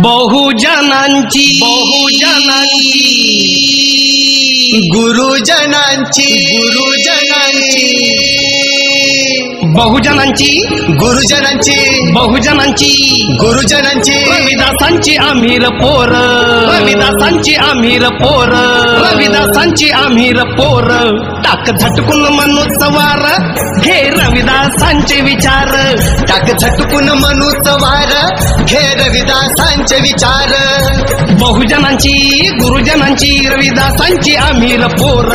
बहुजनांची गुरुजनांची बहुजनांची गुरुजनांची बहुजनांची गुरुजनांची रविदासांची आमिर पोर रविदासांची आमिर पोर रविदासांची आमिर पोर टाक झटकून मनोत्सवार घे रविदासांचे विचार टाक झटकून मनोत्सवार घे रविदासांचे विचार बहुजनांची गुरुजनांची रविदासांची आमिर पोर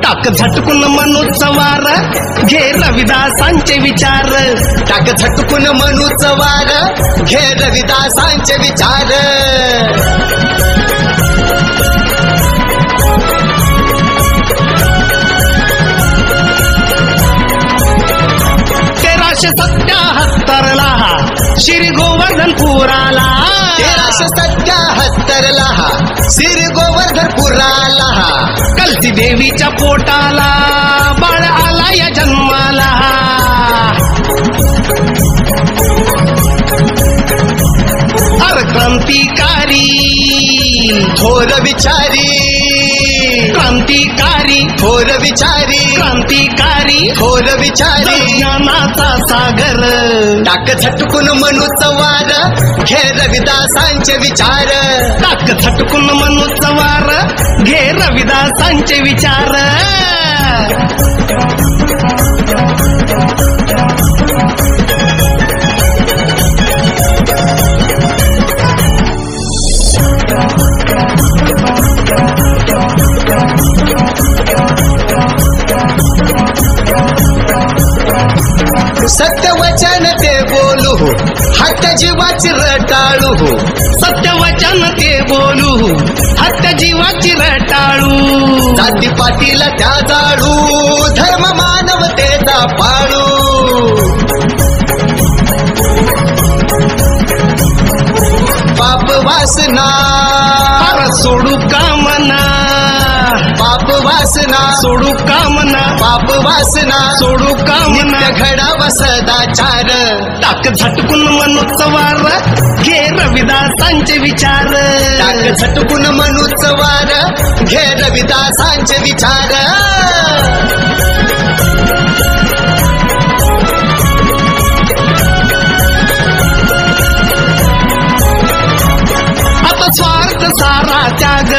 टाक झटकून मनोत्सवार घे रविदासांचे विचार टाक झटकून मनोत्सवार घे रविदासांचे विचार 1377ला श्री गोवर्धनपुराला 1377ला श्री गोवर्धनपुराला कलसी देवीच्या पोटाला बाळ आला या जन्माला अर क्रांतिकारी थोर विचारी क्रांतिकारी थोर विचारी क्रांतिकारी थोर विचारी ज्ञानाचा सागर टाक झटकून मनोत्सवार घे रविदासांचे विचार टाक झटकून मनोत्सवार घे रविदासांचे विचार सत्यवचन ते बोलू हत्या जीवाची रटाळू सत्यवचन ते बोलू हत्या जीवाची रटाळू जाती पाटीला त्या जाडू धर्म मानवतेचा पाळू पाप वासना सोडू कामना पाप वासना सोडू कामना पाप वासना सोडू कामना घडावा सदाचार टाक झटकून मनोत्सवार घे रविदासांचे विचार टाक झटकून मनोत्सवार घे रविदासांचे विचार आता स्वार्थ सारा त्याग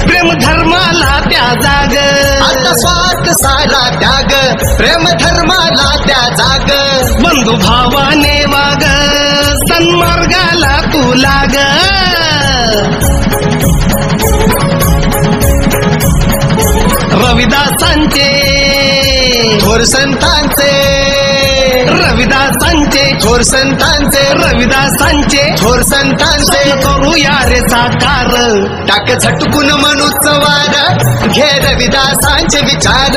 प्रेम धर्माला त्या जाग आता स्वार्थ सारा त्याग प्रेम धर्माला त्या जाग बंधू भावाने वाग सन्मार्गाला तू लाग रविदासांचे थोर संतांचे रविदासांचे थोर संतांचे रविदासांचे थोर संतांचे करूया रे साकार टाक झटकून मनोत्सवार घे रविदासांचे विचार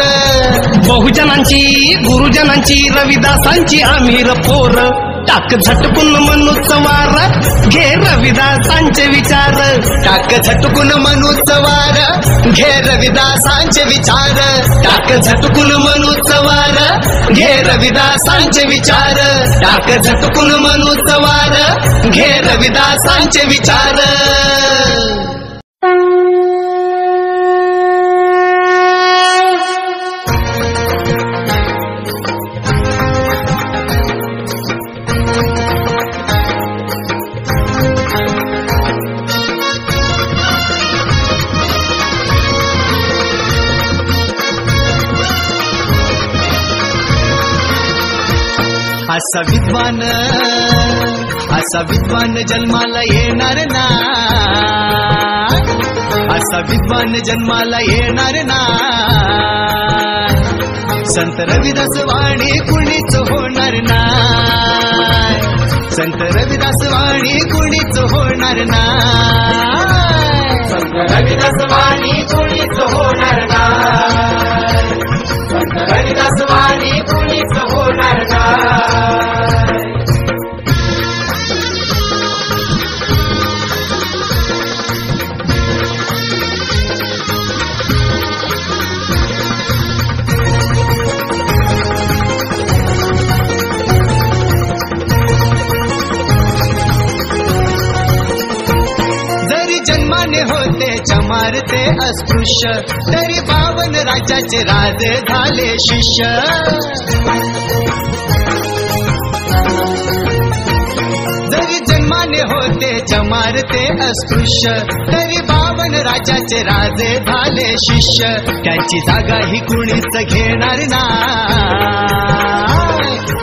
बहुजनांची गुरुजनांची रविदासांची आमिर पोर टाक झटकून मनोत्सवार घे रविदासांचे विचार टाक झटकून मनोत्सवार घे रविदासांचे विचार टाक झटकून मनोत्सवार घे रविदासांचे विचार टाक झटकून मनोत्सवार घे रविदासांचे विचार असा विद्वान जन्माला येणार ना असा विद्वान जन्माला येणार ना संत रविदास वाणी कुणीच होणार ना संत रविदास वाणी कुणीच होणार ना संत रविदास वाणी कुणीच होणार ना संत रविदास वाणी कुणीच होणार ना चमार ते अस्पृश्य तरी 52 राज्याचे राजे झाले शिष्य जरी जन्माने होते चमार ते अस्पृश्य तरी 52 राज्याचे राजे झाले शिष्य त्यांची जागा ही कुणीच घेणार नाही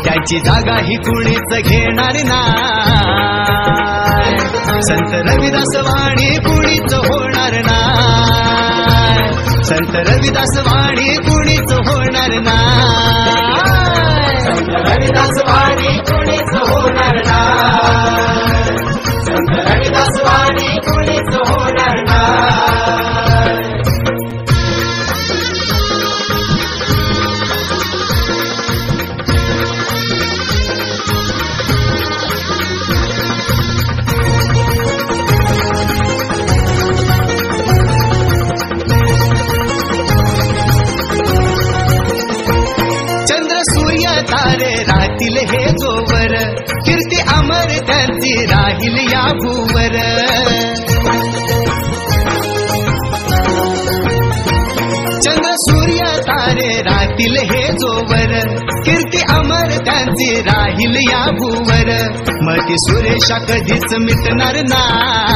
त्याची जागा ही कुणीच घेणार नाही संत रविदास वाणी कुणीच होणार नाही संत रविदास वाणी कुणीच होणार नाही संत रविदास वाणी कुणीच होणार नाही संत रविदास वाणी कुणीच होणार नाही तारे राहतील हे जोवर कीर्ती अमर त्यांची राहील या भूवर चंद्र सूर्य तारे राहतील हे जोवर कीर्ती अमर त्यांची राहील या भूवर मती सुरेशा कधीच मिटणार नाही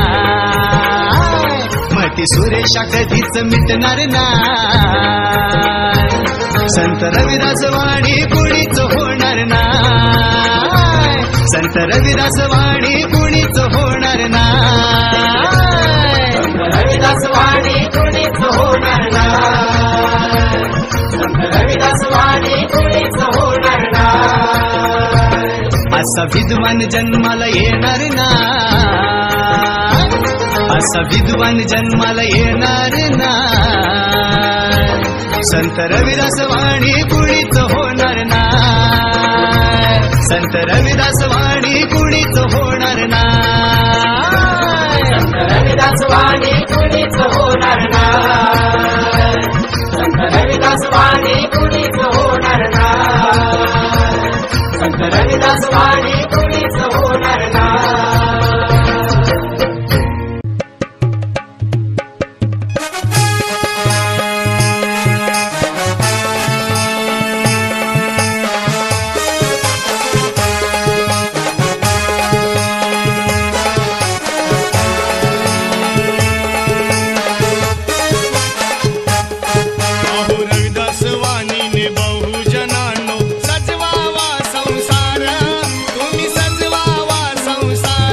मती सुरेशा कधीच मिटणार नाही संत रविदास वाणी कुणीच होणार नाही संत रविदास वाणी कुणीच होणार नाही संत रविदास वाणी कुणीच होणार नाही संत रविदास वाणी कुणीच होणार नाही असा विद्वान जन्माला येणार नाही असा विद्वान जन्माला येणार नाही संत रविदास वाणी कुणीच होणार नाही संत रविदास वाणी कुणीच होणार नाही संत रविदास वाणी कुणीच होणार नाही संत रविदास वाणी कुणीच होणार नाही संत रविदास वाणी कुणीच होणार नाही संसार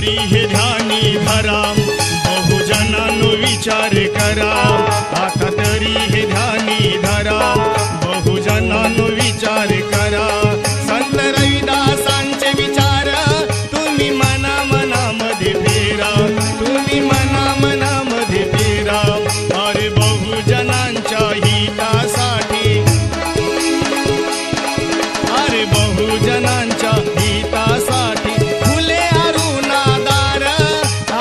तरी हे ध्यानी धरा बहुजनांनो विचार करा आता तरी हे ध्यानी धरा बहुजनांनो विचार करा संत रविदासांचे विचार तुम्ही मना मनामध्ये फेरा तुम्ही मना मनामध्ये फेरा अरे बहुजनांच्या हितासाठी अरे बहुजनांच्या हितासाठी खुले अरुणादार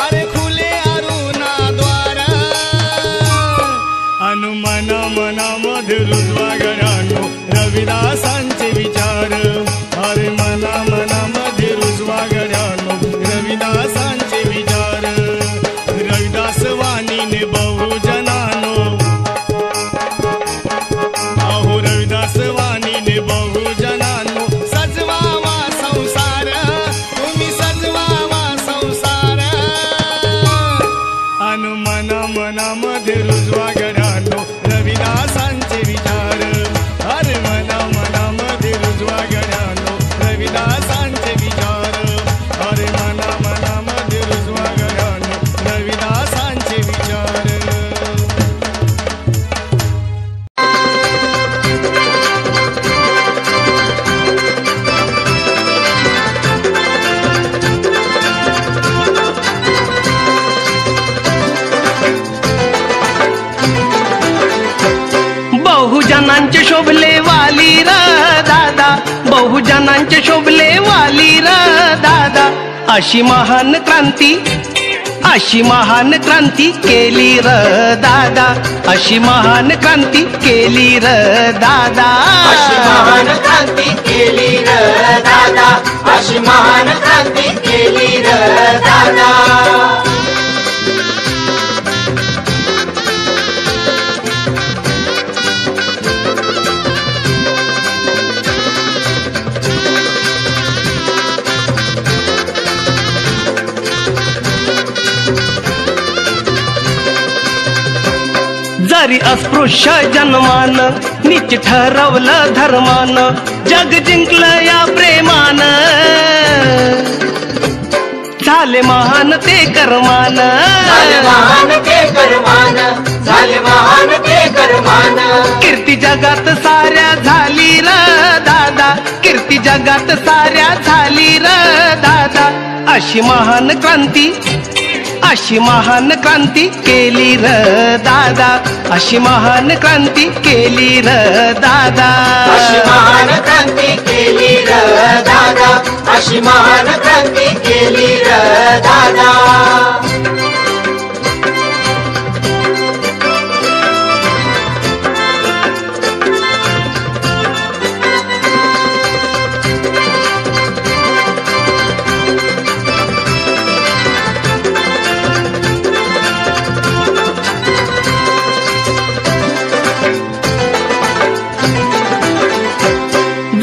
अरे खुले अरुणाद्वार अनुमना मनामध्ये रुजवा गड्यांनो रविदासांचे विचार अरे मना मनामध्ये रुजवा गड्यांनो रविदासांचे विचार रविदास वाणीने बहुजनानो अहो रविदास वाणीने बहुजनानो सजवावा संसार तुम्ही सजवावा संसार अनुमना मनामध्ये रुजवा गड्यांनो रविदासांचे विचार अरे मना मनामध्ये रुजवा गड्यांनो रविदासांचे विचार अरे मना मनामध्ये रुजवा गड्यांनो रविदासांचे विचार बहुजनांचे शोभले वाली र दादा बहुजनांचे शोभले वाली र दादा अशी महान क्रांती केली र दादा अशी महान क्रांती केली र दादा अशी महान क्रांती केली र दादा अशी महान क्रांती केली र दादा जरी अस्पृश्य जन्मान नीच ठरवलं धर्मान जग जिंकलं या प्रेमान झाले महान ते कर्मान झाले महान ते कर्मान झाले महान ते कर्मान कीर्ती जगात साऱ्या झाली र दादा कीर्ती जगात साऱ्या झाली र दादा अशी महान क्रांती केली र दादा अशी महान क्रांती केली र दादा अशी महान क्रांती केली र दादा अशी महान क्रांती केली र दादा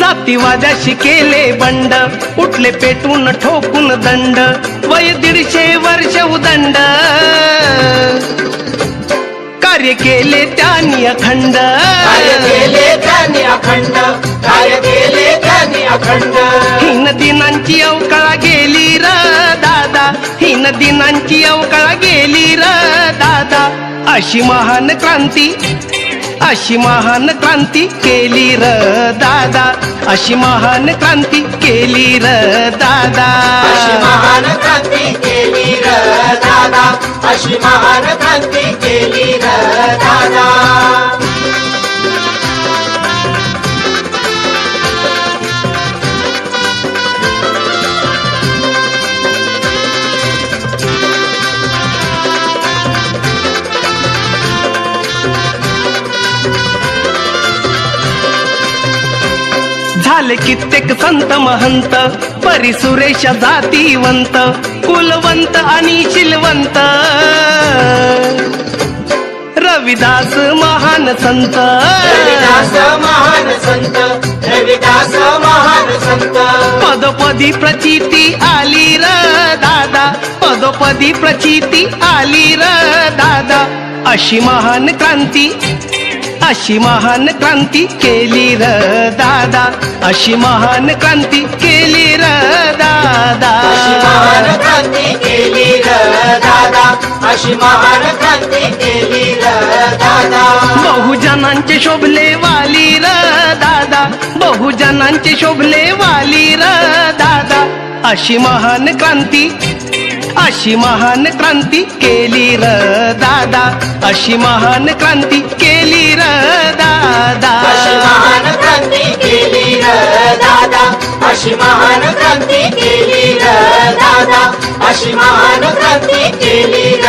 जातीवाद्याशी केले बंड उठले पेटून ठोकून दंड वय 150 वर्ष उदंड कार्य केले त्यांनी अखंड हीन दिनांची अवकाळा गेली र दादा हीन दिनांची अवकाळा गेली र दादा अशी महान क्रांती केली र दादा अशी महान क्रांती केली र दादा अशी महान क्रांती केली र दादा अशी महान क्रांती केली र दादा झाले कित्येक संत महंत परिसुरेश जातीवंत कुलवंत आणि शिलवंत रविदास महान संत पदोपदी प्रचिती आली र दादा पदोपदी प्रचिती आली र दादा अशी महान क्रांती केली र दादा अशी महान क्रांती केली र दादा अशी महान क्रांती अशी महान क्रांती केली र दादा. बहुजनांचे शोभले वाली र दादा, बहुजनांचे शोभले वाली र दादा. अशी महान क्रांती, अशी महान क्रांती केली र दादा, अशी महान क्रांती केली र दादा. अशी महान क्रांती केली र दादा, अशी महान क्रांती केली र दादा, अशी महान क्रांती केली र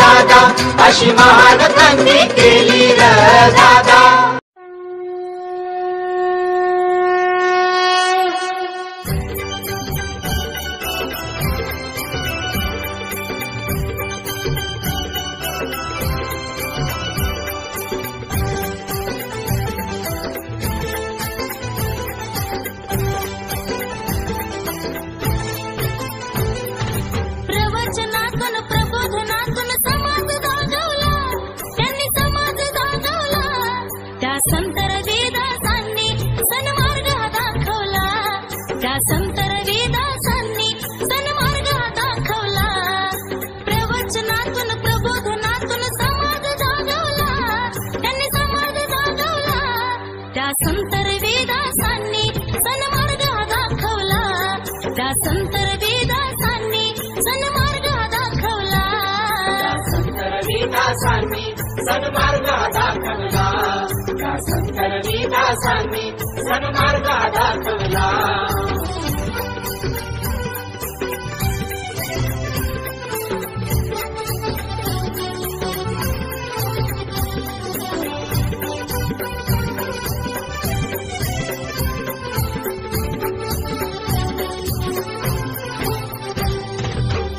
दादा, अशी महान क्रांती केली र दादा. प्रवचनातून प्रबोधनातून समाज जागवला, त्यांनी समाज जागवला. त्या संत रविदासांनी सन्मार्ग दाखवला, त्या संत रविदासांनी सन्मार्ग दाखवला. प्रवचनातून प्रबोधनातून समाज जागवला, त्यांनी समाज जागवला. त्या संत रविदासांनी सन्मार्ग दाखवला, त्या संत रविदासांनी सन्मार्ग दाखवला. संत रविदासांनी सन्मार्ग दाखवला, त्या संत रविदासांनी सन्मार्ग दाखवला.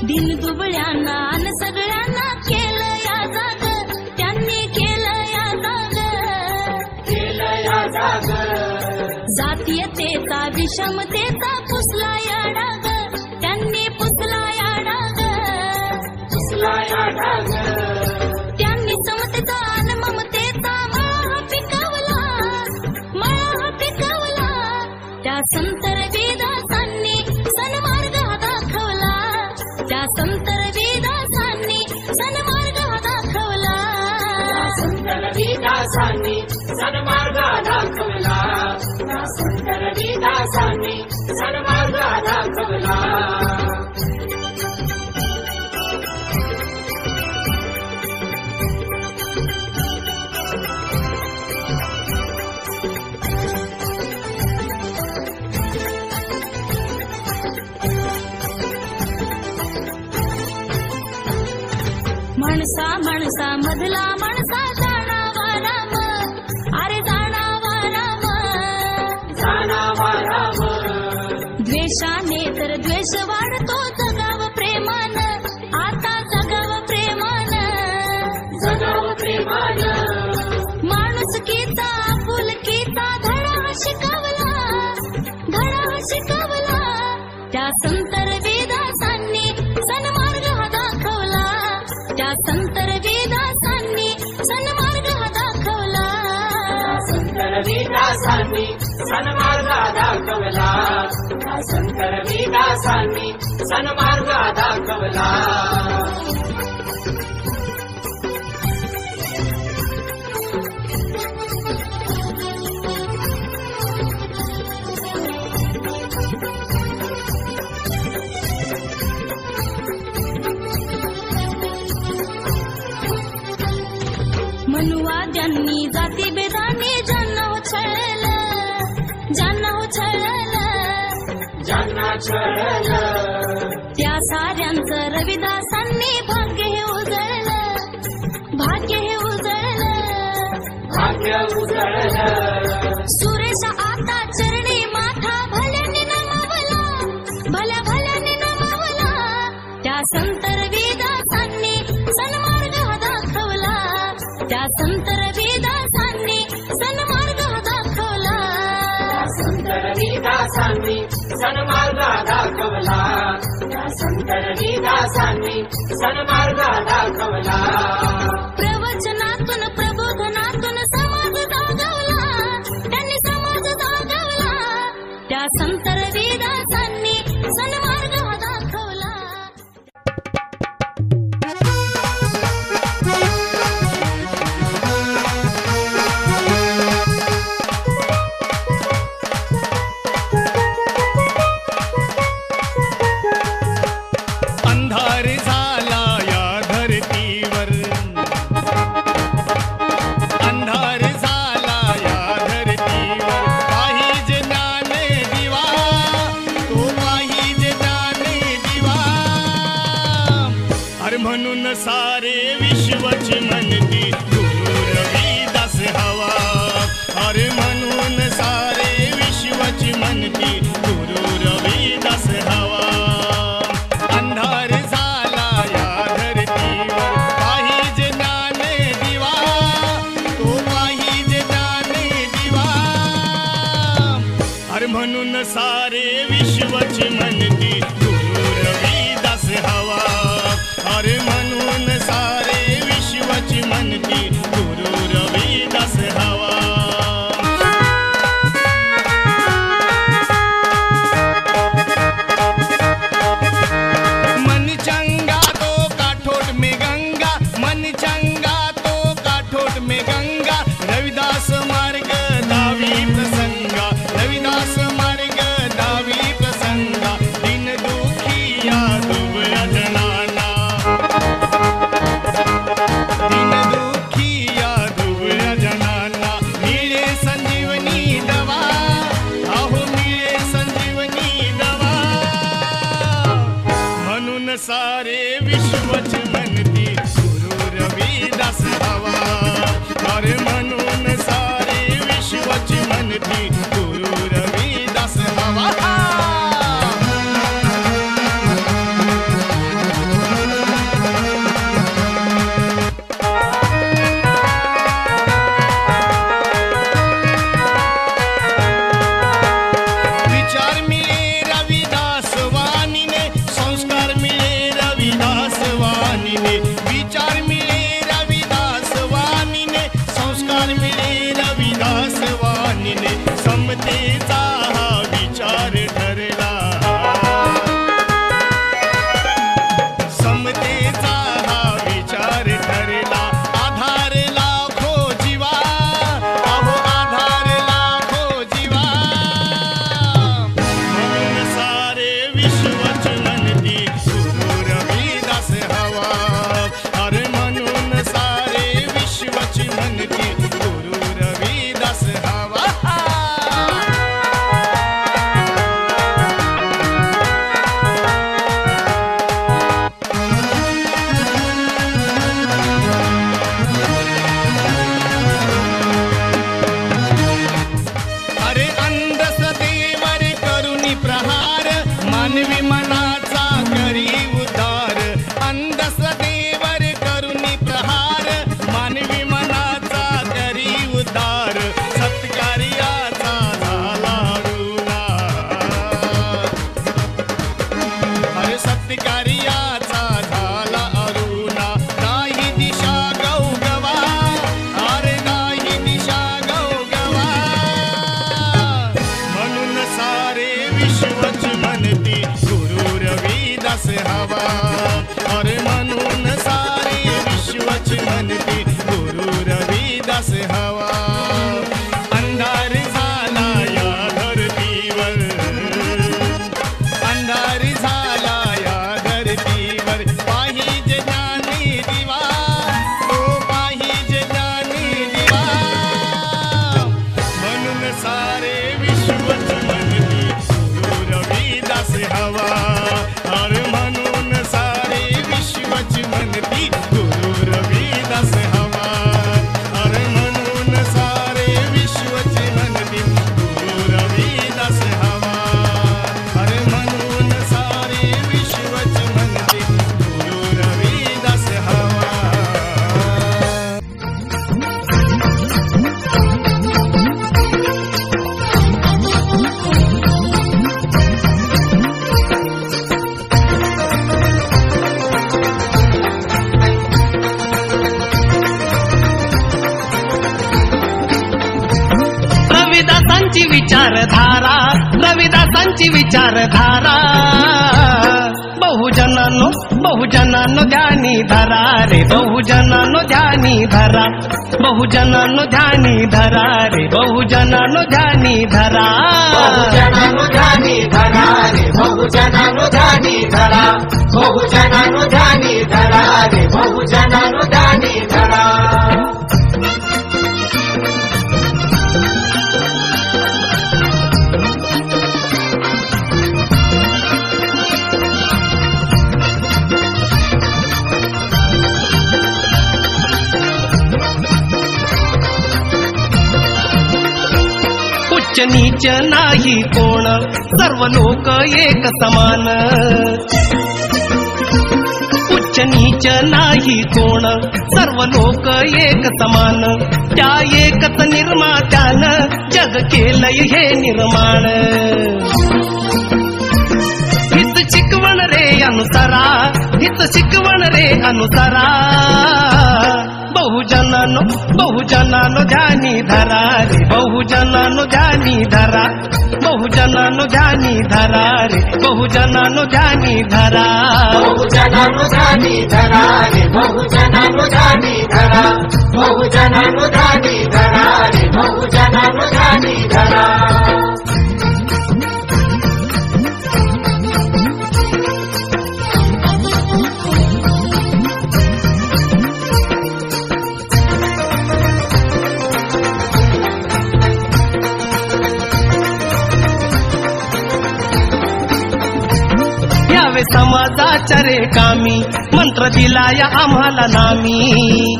दिन दुबळ्यांना अन सगळ्यांना केलं या जाग, त्यांनी केलं या जाग. केलं या जाग, जातीयतेचा विषमतेचा पुसला या डाग, त्यांनी पुसला या डाग. पुसला या डाग, त्यांनी समतेचा अन ममतेचा मळा पिकवला, मळा पिकवला. त्या संत रविदासांनी सन्मार्ग दाखवला, त्या संत रविदासांनी सन्मार्ग दाखवला. संत रविदासांनी सन्मार्ग दाखवला, त्या संत रविदासांनी सन्मार्ग दाखवला. माणसा माणसा मधला माणसा जाणावा राम, अरे जाणावा राम. जाणावा राम, द्वेषाने तर द्वेष वाढतो, जगाव प्रेमान, आता जगाव प्रेमान. जगाव प्रेमान, माणुसकीचा आपुलकीचा धडा शिकवला, धडा शिकवला. त्या संत रविदासांनी सन्मार्ग दाखवला, त्या संत रविदासांनी सन्मार्ग दाखवला. संत रविदासांनी सन्मार्ग दाखवला, त्या संत रविदासांनी सन्मार्ग दाखवला. मनुवाद्यांनी जातीभेदाने ज्यांना उछळलं, ज्यांना उछळलं, ज्यांना छळलं, त्या साऱ्यांचं रविदासांनी भाग्य हे उजळलं, भाग्य हे उजळलं. भाग्य उजळलं, सुरेश आता चरणी माथा भल्याने नमावला, भल्या भल्याने नमावला. त्या संत रविदासांनी सन्मार्ग दाखवला, त्या संत रविदासांनी सन्मार्ग दाखवला. संत रविदासांनी सन्मार्ग दाखवला, त्या संत रविदासांनी सन्मार्ग दाखवला. प्रवचनातून प्रबोधनातून समाज जागवला, त्यांनी समाज जागवला. त्या संत रविदासांनी सन्मार्ग दाखवला. अंधार झाला या धरतीवर, अंधार झाला या धरतीवर, पाहिजे ज्ञान दिवा, तो पाहिजे ज्ञान दिवा. अरे म्हणून सारे विश्वची म्हणती गुरु रविदास हवा. अरे म्हणून सारे विश्वची म्हणती गुरु रविदास हवा. अंधार झाला या धरतीवर, पाहिजे ज्ञान दिवा, तो पाहिजे ज्ञान दिवा. अरे म्हणून सारे विश्वची म्हणती गुरु रविदास हवा. अरे म्हणून सारे विश्वची म्हणती गुरु रविदास हवा. मन चंगा तो काठोट में गंगा, मन चंगा तो काठोट में गंगा. रविदास मार्ग दावी प्रसंगा, रविदास मार्ग दावी प्रसंगा. दिन दुखिया दुबळ्या जनाना, दिन दुखिया दुबळ्या जनाना मिळे संजीवनी दवा. अहो मिळे संजीवनी दवा. म्हणून सारे विश्वच म्हणती गुरु रविदास हवा. अरे म्हणून सारे विश्वच म्हणती गुरु रविदास हवा. विचार मिळे रविदास वाणीने, संस्कार मिळे रविदास वाणीने. विचार मिळे रविदास वाणीने, संस्कार मिळे रविदास वाणीने. समतेचा हा विचार ठरला, समतेचा हा विचार ठरला. आधार लाखो जीवा, अहो आधार लाखो जीवा. म्हणून सारे विश्वच म्हणती गुरु रविदास हवा. अरे म्हणून सारे विश्वच म्हणती गुरु रविदास हवा. अरे अंधश्रद्धेवर करुणी प्रहार, मानवी मनाचा करी उद्धार. अंधश्रद्धेवर करुणी प्रहार, मानवी मनाचा करी उद्धार. सत्कार्याचा झाला रुळा, अरे सत्कार्याचा झाला अरुणा. नाही दिशा गवगवा, अरे नाही दिशा गवगवा. म्हणून सारे विश्वच म्हणती गुरु रविदास हवा. अरे म्हणून सारे विश्वच म्हणती गुरु रविदास हवा. अंधार झाला या धरतीवर, अंधार झाला या धरतीवर, पाहिजे ज्ञानी दिवा, तो पाहिजे ज्ञानी दिवा. म्हणून सारे विश्वच म्हणती गुरु रविदास हवा. अरे म्हणून सारे विश्वच म्हणती गुरु रविदास हवा. अरे म्हणून सारे विश्वच म्हणती गुरु रविदास हवा. अरे म्हणून सारे विश्वच म्हणती गुरु रविदास हवा. रविदासांची विचारधारा, रविदासांची विचारधारा. बहुजनांनो बहुजनांनो ध्यानी धरा रे बहुजनांनो ध्यानी धरा बहुजनांनो ध्यानी धरा रे बहुजनांनो ध्यानी धरा बहुजनांनो ध्यानी धरा रे बहुजनांनो ध्यानी धरा बहुजनांनो ध्यानी धरा रे बहुजनांनो ध्यानी धरा उच्च नीच नाही कोण सर्व लोक एक समान उच्च नीच नाही कोण सर्व लोक एक समान त्या एकच निर्मात्यानं जग केलंय हे निर्माण हित शिकवण रे अनुसरा हित शिकवण रे अनुसरा बहुजनांनो बहुजनांनो ध्यानी धरा रे बहुजनांनो ध्यानी धरा बहुजनांनो ध्यानी धरा रे बहुजनांनो ध्यानी धरा बहुजनांनो ध्यानी धरा रे बहुजनांनो ध्यानी धरा बहुजनांनो ध्यानी धरा रे बहुजनांनो ध्यानी धरा समाजाच्या रे कामी मंत्र दिलाय आम्हाला नामी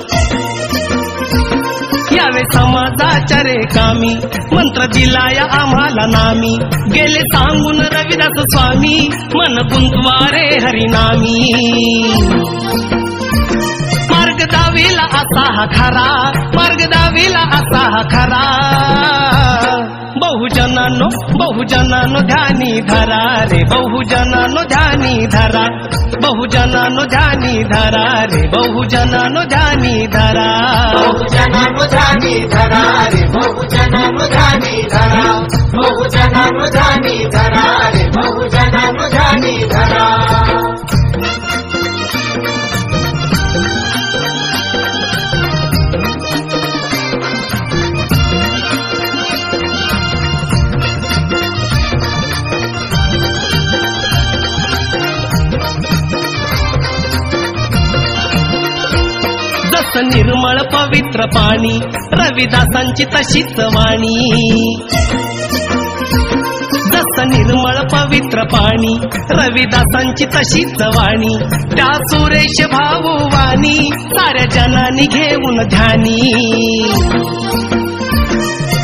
यावे समाजाच्या रे कामी मंत्र दिलाय आम्हाला नामी गेले सांगून रविदास स्वामी मन गुंतवारे हरिनामी मार्ग दाविला असा हा खरा मार्ग दाविला असा हा खरा बहुजनांनो बहुजनांनो ध्यानी धरा रे बहुजनांनो ध्यानी धरा बहुजनांनो ध्यानी धरा रे बहुजनांनो ध्यानी धरा बहुजनांनो ध्यानी धरा रे बहुजनांनो ध्यानी धरा बहुजनांनो ध्यानी धरा रे बहुजनांनो ध्यानी धरा निर्मळ पवित्र पाणी रविदासांची तशीच वाणी जस निर्मळ पवित्र पाणी रविदासांची तशीच वाणी त्या सुरेश भाऊ वाणी साऱ्या जनांनी घेऊन ध्यानी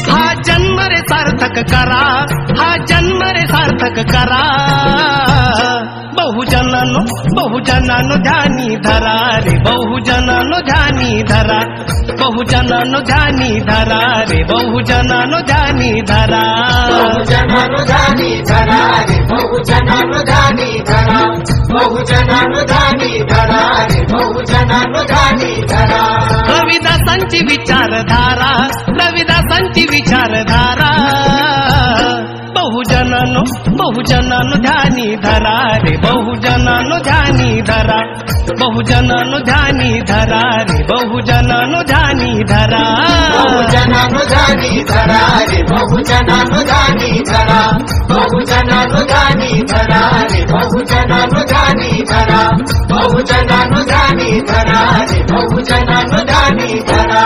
हा जन्म रे सार्थक करा हा जन्म रे सार्थक करा बहुजनांनो बहुजनांनो ध्यानी धरा रे बहुजनांनो ध्यानी धरा बहुजनांनो ध्यानी धरा रे बहुजनांनो ध्यानी धरा बहुजनांनो ध्यानी धरा रे बहुजनांनो ध्यानी धरा बहुजनांनो ध्यानी धरा रे बहुजनांनो ध्यानी धरा रविदासांची विचारधारा रविदासांची विचारधारा बहुजनांनो बहुजनांनो ध्यानी धरा रे बहुजनांनो ध्यानी धरा बहुजनांनो ध्यानी धरा रे बहुजनांनो ध्यानी धरा बहुजनांनो ध्यानी धरा रे बहुजनांनो ध्यानी धरा बहुजनांनो ध्यानी धरा रे बहुजनांनो ध्यानी धरा बहुजनांनो ध्यानी धरा रे बहुजनांनो ध्यानी धरा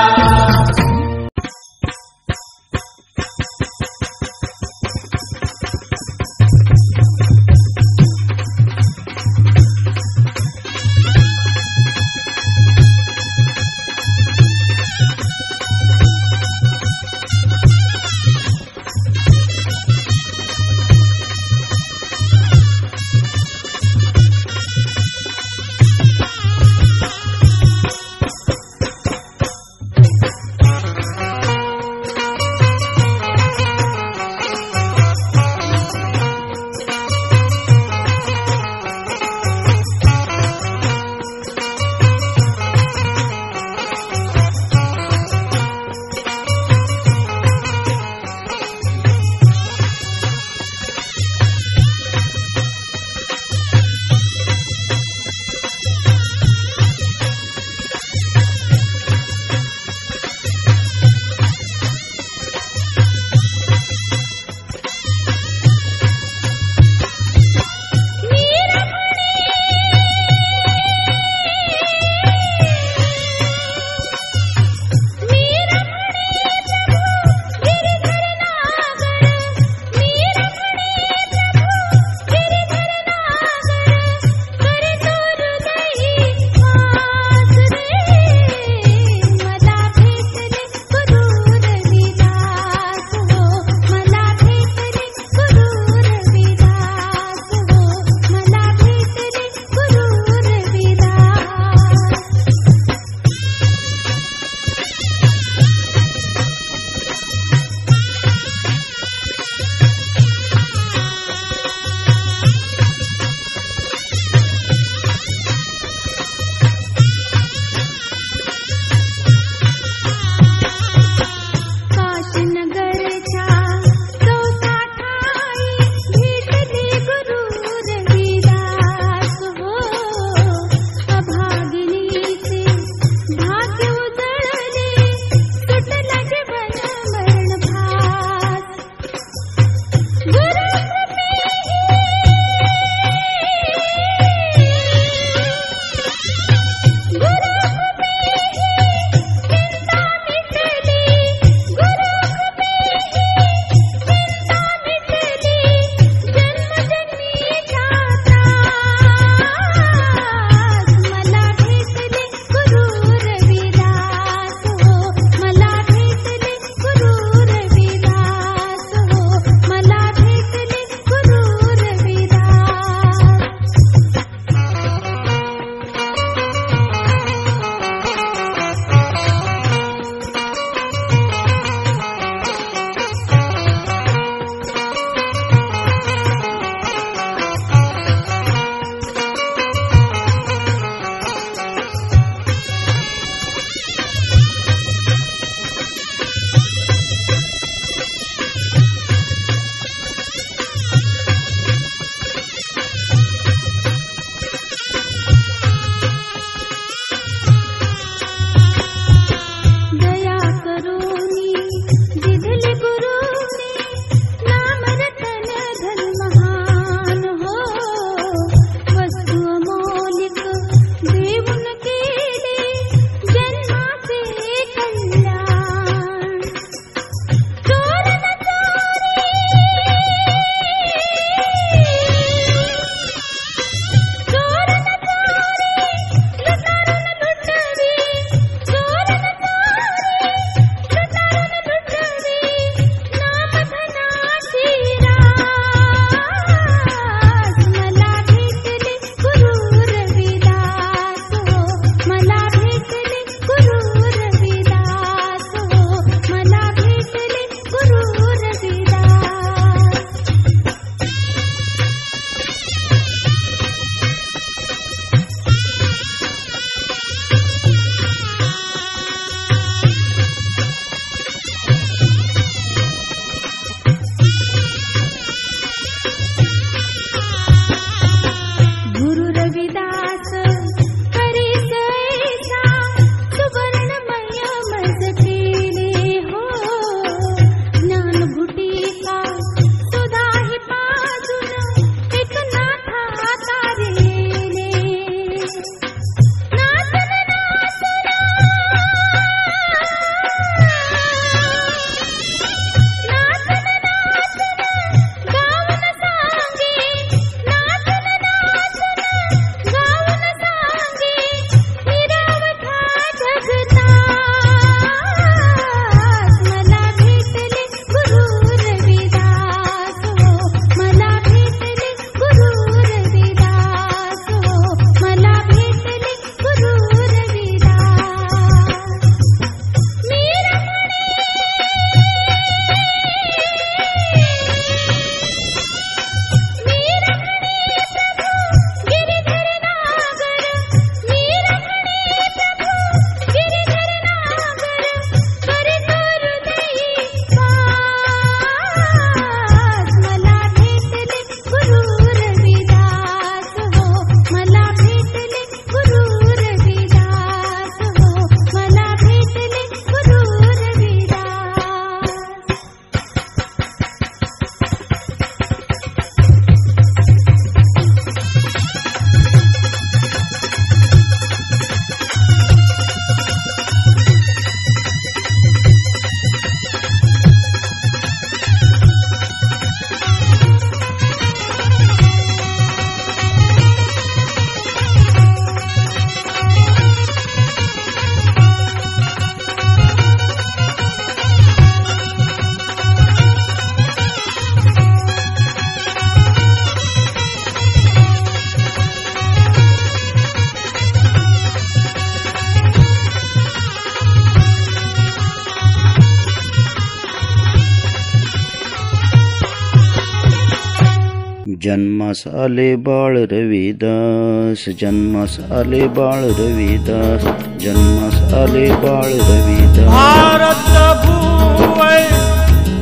जन्मास आले बाळ रविदास, जन्मास आले बाळ रविदास, जन्मास आले बाळ रविदास. भारत भूवय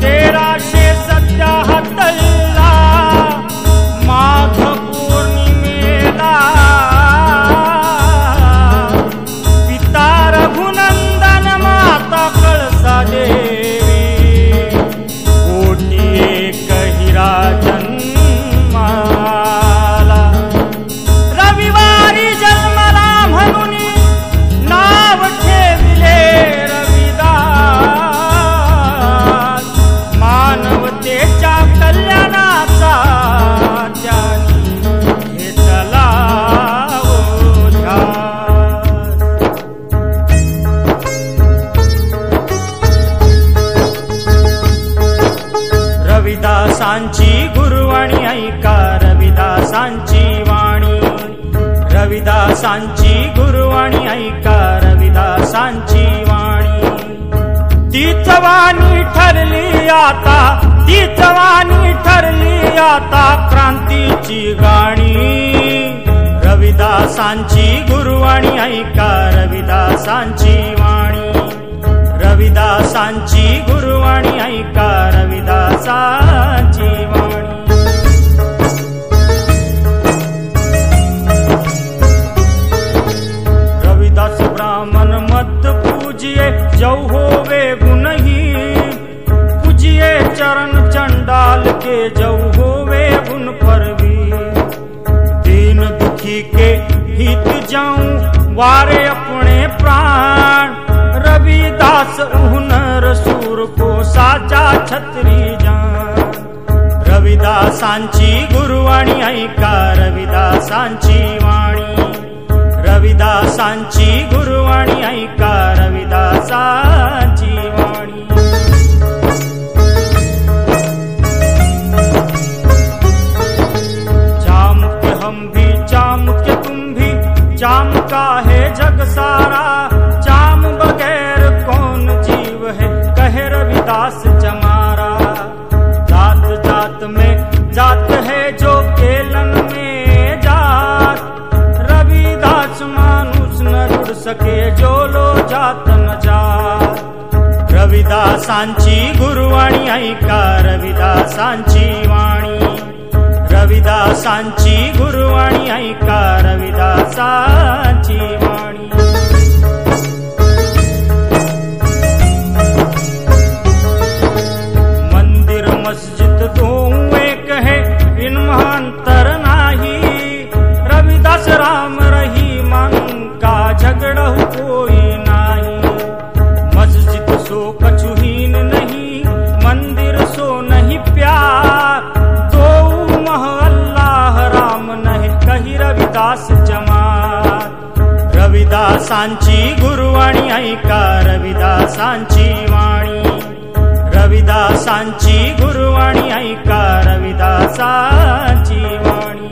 1377 माघ पौर्णिमेला पिता रघुनंदन माता कळसा देवी कोटी एक हिरा जन्माला. रविवारी जन्मला म्हणून नाव ठेविले रविदास, मानवतेच्या कल्याणाचा त्यानी घेतला ध्यास. रविदासांची गुरुवाणी ऐका, रविदासांची वाणी, रविदासांची गुरुवाणी ऐका, रविदासांची वाणी. तीच वाणी ठरली आता, तीच वाणी ठरली आता क्रांतीची गाणी. रविदासांची गुरुवाणी ऐका, रविदासांची वाणी, रविदासांची गुरुवाणी ऐका, रविदासांची वाणी. रविदास ब्राह्मण मत पूजिए जौ होवे गुणही, पूजिए चरण चंडाल के जौ होवे गुण परवी. दीन दुखी के हित जाऊं वारे अपने प्राण, रविदास हुनर सूर को साचा छत्री जान. रविदासांची गुरुवाणी ऐका, रविदासांची वाणी, रविदासांची गुरुवाणी ऐका, रविदासांची वाणी. जाम के हम भी जाम के तुम भी, जाम का है जग सारा, जाम बगैर कौन जीव है कहे रविदास जमारा. जात जात में जात है जो केलन में जात, रविदास मानुष न जुड़ सके जो लो जात न जात. रविदासांची गुरुवाणी ऐका, रविदासांची वाणी, रविदासांची गुरुवाणी ऐका, रविदासांची वाणी. मंदिर मस्जिद दोऊ एक है इनमें अंतर नाही, रविदास राम रहीमान का झगड़ा कोई नाही. मस्जिद सो कछुहीन नहीं, मंदिर सो नहीं प्यार, दोऊ मह अल्लाह राम नहीं कही रविदास जमात. रविदासांची गुरुवाणी ऐका, रविदासांची वाणी, रविदासांची गुरुवाणी ऐका, रविदासांची वाणी.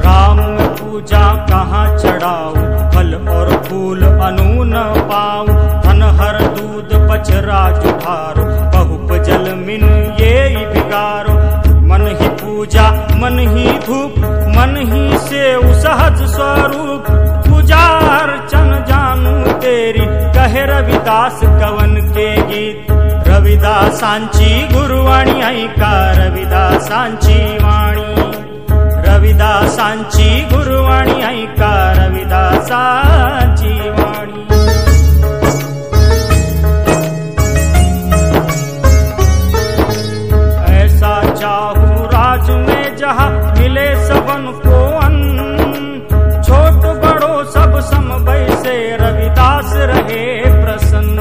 राम में पूजा कहाँ चढ़ाऊं, फल और फूल अनून पाऊं, धन हर दूध पचरा जुठारो, बहुप जल मिन ये बिगारो. मन ही पूजा मन ही धूप, मन ही से सहज स्वरूप, पूजा अर्चन जानू तेरी कहे रविदास कवन के गीत. रविदासांची गुरुवाणी ऐका, रविदासांची वाणी, रविदासांची गुरुवाणी ऐका, रविदासांची वाणी. ऐसा चाहूं राज में जहाँ मिले सबन को अन्न, छोट बड़ो सब सम बैसे रविदास रहे प्रसन्न.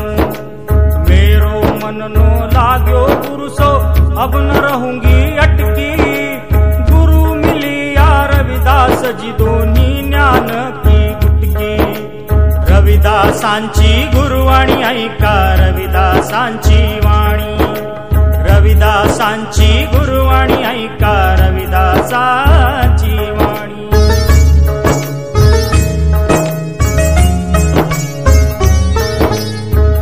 मेरो मन नो लाग्यो गुरु सो अब न रहूंगी अटकी, गुरु मिली या रविदास जी दोनी ज्ञान की गुटकी. रविदासांची गुरुवाणी ऐका, रविदासांची वाणी, रविदासांची गुरुवाणी ऐका, रविदासांची वाणी.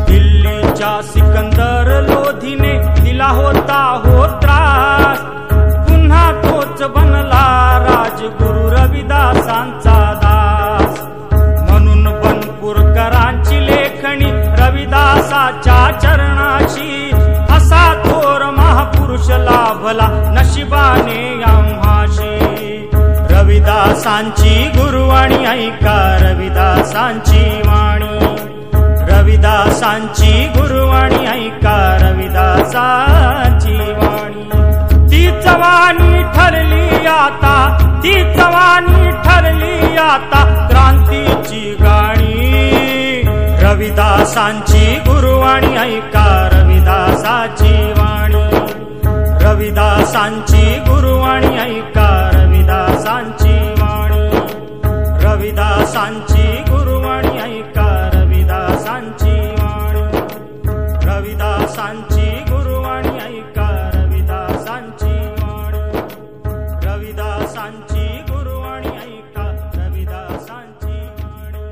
दिल्लीच्या सिकंदर रविदासांची गुरुवाणी ऐका रविदासांची वाणी रविदासांची गुरुवाणी ऐका रविदासांची वाणी तीच वाणी ठरली आता तीच वाणी ठरली आता क्रांतीची गाणी रविदासांची गुरुवाणी ऐका रविदासाची वाणी रविदासांची गुरुवाणी ऐका रविदासांची वाणी रविदासांची गुरुवाणी ऐका रविदासांची वाणी रविदासांची गुरुवाणी ऐका रविदासांची वाणी रविदासांची गुरुवाणी ऐका रविदासांची वाणी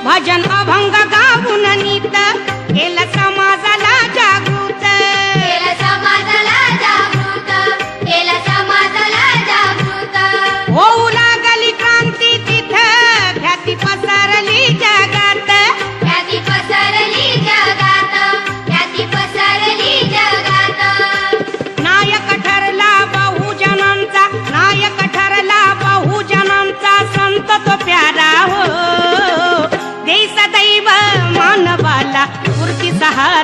भजन अभंग गाऊन नीत केलं समाजाला जागृत केलं समाजाला जागृत केलं समाजाला जागृत होऊ लागली क्रांती तिथं ख्याती पसरली जगात ख्याती पसरली जगात ख्याती पसरली जगात नायक ठरला बहुजनांचा नायक ठरला बहुजनांचा संत तो प्यारा हो दे सदैव मानवाला स्फूर्ती सहारा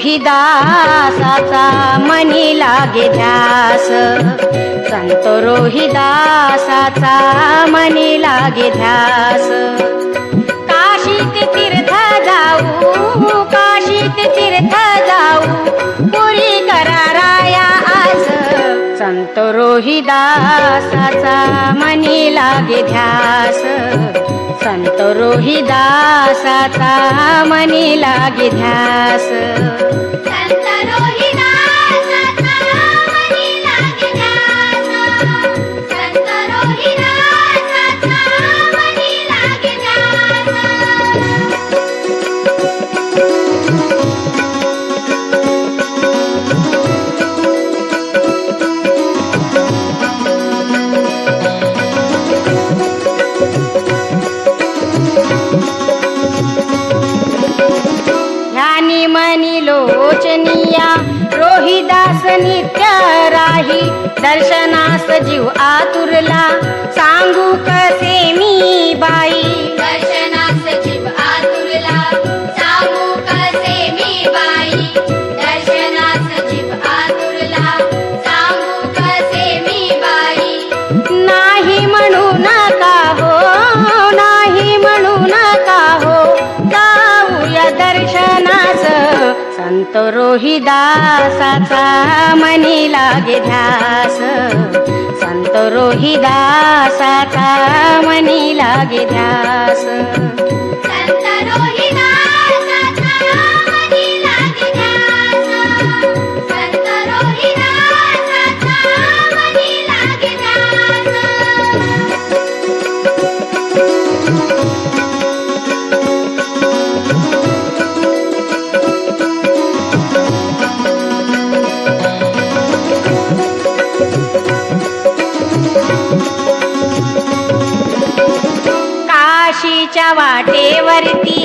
रोहिदासाचा मनी लागे ध्यास, संत रोहिदासाचा मनी लागे ध्यास. काशीत तीर्थ जाऊ, काशीत तीर्थ जाऊ, पुरी कराराया आस, संत रोहिदासाचा मनी लागे ध्यास, संत रोहिदासाचा मनी लागे ध्यास. संत रोहिदासाचा मनी लागे ध्यास, संत रोहिदासाचा मनी लागे ध्यास. ध्यानी मनी लोचनिया रोहिदास नित्य राही, दर्शनास जीव आतुरला सांगू कसे मी बाई. दर्शनास जीव आतुरला सांगू कसे मी बाई, दर्शनास जीव आतुरला सांगू कसे मी बाई. नाही म्हणू नका हो, नाही म्हणू नका हो, जाऊया दर्शनास, संत रोहिदासाचा मनी लागे ध्यास, संत रोहिदासाचा मनी लागे ध्यास. संत रोहिदासाचा मनी लागे ध्यास, संत रोहिदासाचा मनी लागे ध्यास. काशीच्या वाटेवरती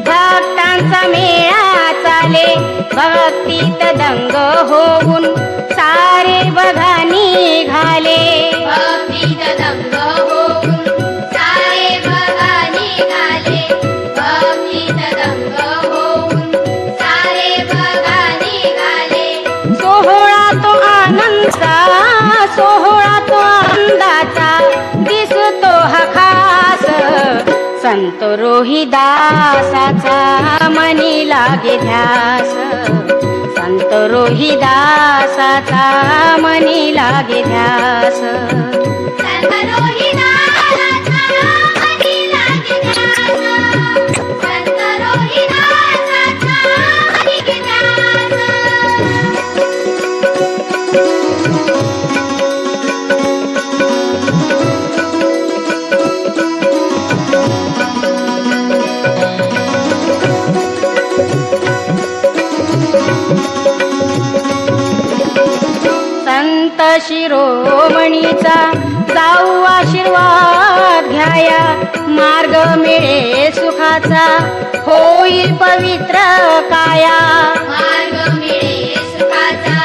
भक्तांचा मेळा चाले, भक्तीत दंग होऊन सारे बघा निघाले. भक्तीत दंग होऊन सारे बघा निघाले, भक्तीत दंग होऊन सारे बघा निघाले. सोहळा तो आनंदाचा, सोहळा तो आनंदाचा, दिसतो हा खास, संत रोहिदासाचा मनी लागे ध्यास, संत रोहिदासाचा मनी लागे ध्यास. संत रोहिदासाचा मनी लागे ध्यास, संत रोहिदासाचा मनी लागे ध्यास. संत शिरोमणीचा जाऊ आशीर्वाद घ्याया, मार्ग मिळे सुखाचा, होईल पवित्र काया. मार्ग मिळे सुखाचा,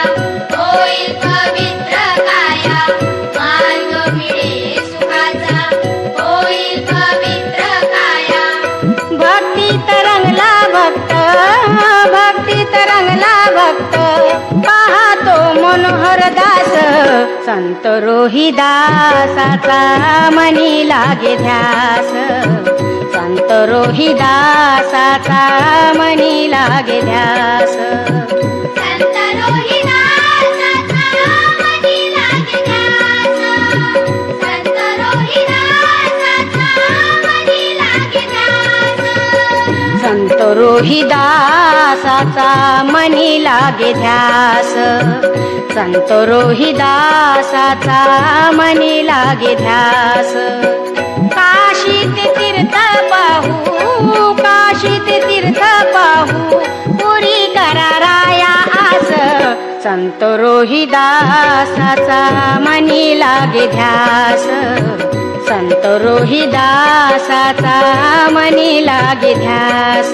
होईल पवित्र काया, मार्ग मिळे सुखाचा, होईल पवित्र काया. भक्ती तरंगला भक्त, भक्ती तरंगला भक्त, पाहतो मनोहर दास, संत रोहिदासाचा मनी लागे ध्यास, संत रोहिदासाचा मनी लागे ध्यास. संत रोहिदासाचा मनी लागे ध्यास, संत रोहिदासाचा मनी लागे ध्यास. संत रोहिदासाचा मनी लागे ध्यास, संत रोहिदासाचा मनी लागे ध्यास. काशीत तीर्थ पाहू, काशीत तीर्थ पाहू, पुरी कराराया आस, संत रोहिदासाचा मनी लागे ध्यास, संत रोहिदासाचा मनी लागे ध्यास.